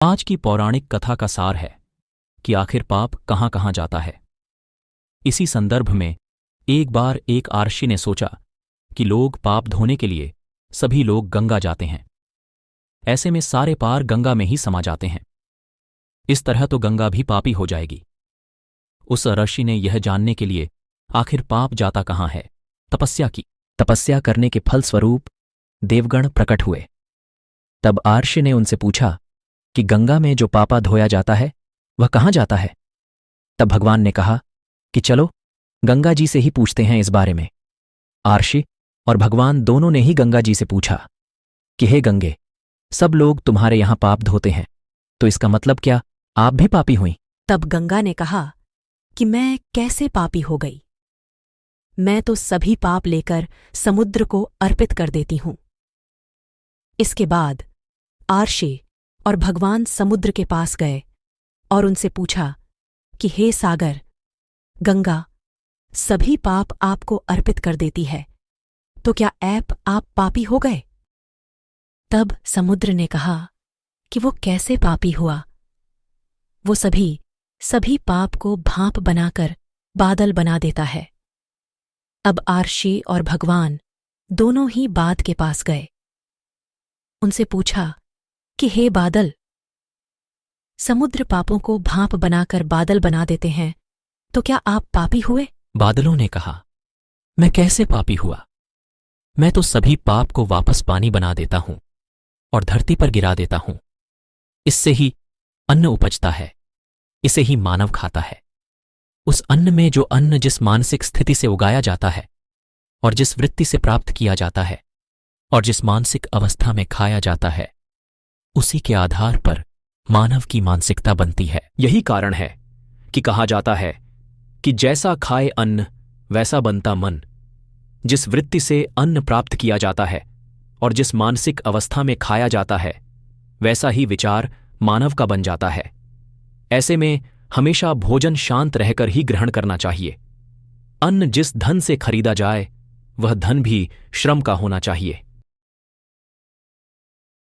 आज की पौराणिक कथा का सार है कि आखिर पाप कहाँ कहाँ जाता है। इसी संदर्भ में एक बार एक आर्षि ने सोचा कि लोग पाप धोने के लिए सभी लोग गंगा जाते हैं। ऐसे में सारे पार गंगा में ही समा जाते हैं। इस तरह तो गंगा भी पापी हो जाएगी। उस ऋषि ने यह जानने के लिए आखिर पाप जाता कहाँ है तपस्या की। तपस्या करने के फलस्वरूप देवगण प्रकट हुए। तब आर्षि ने उनसे पूछा कि गंगा में जो पापा धोया जाता है वह कहाँ जाता है। तब भगवान ने कहा कि चलो गंगा जी से ही पूछते हैं इस बारे में। आर्षि और भगवान दोनों ने ही गंगा जी से पूछा कि हे गंगे, सब लोग तुम्हारे यहां पाप धोते हैं, तो इसका मतलब क्या आप भी पापी हुई? तब गंगा ने कहा कि मैं कैसे पापी हो गई। मैं तो सभी पाप लेकर समुद्र को अर्पित कर देती हूं। इसके बाद आर्षि और भगवान समुद्र के पास गए और उनसे पूछा कि हे सागर, गंगा सभी पाप आपको अर्पित कर देती है, तो क्या आप पापी हो गए? तब समुद्र ने कहा कि वो कैसे पापी हुआ। वो सभी पाप को भाप बनाकर बादल बना देता है। अब आर्षि और भगवान दोनों ही बादल के पास गए। उनसे पूछा कि हे बादल, समुद्र पापों को भाप बनाकर बादल बना देते हैं, तो क्या आप पापी हुए? बादलों ने कहा, मैं कैसे पापी हुआ? मैं तो सभी पाप को वापस पानी बना देता हूं और धरती पर गिरा देता हूं। इससे ही अन्न उपजता है, इसे ही मानव खाता है। उस अन्न में जो अन्न जिस मानसिक स्थिति से उगाया जाता है और जिस वृत्ति से प्राप्त किया जाता है और जिस मानसिक अवस्था में खाया जाता है, उसी के आधार पर मानव की मानसिकता बनती है। यही कारण है कि कहा जाता है कि जैसा खाए अन्न वैसा बनता मन। जिस वृत्ति से अन्न प्राप्त किया जाता है और जिस मानसिक अवस्था में खाया जाता है, वैसा ही विचार मानव का बन जाता है। ऐसे में हमेशा भोजन शांत रहकर ही ग्रहण करना चाहिए। अन्न जिस धन से खरीदा जाए वह धन भी श्रम का होना चाहिए।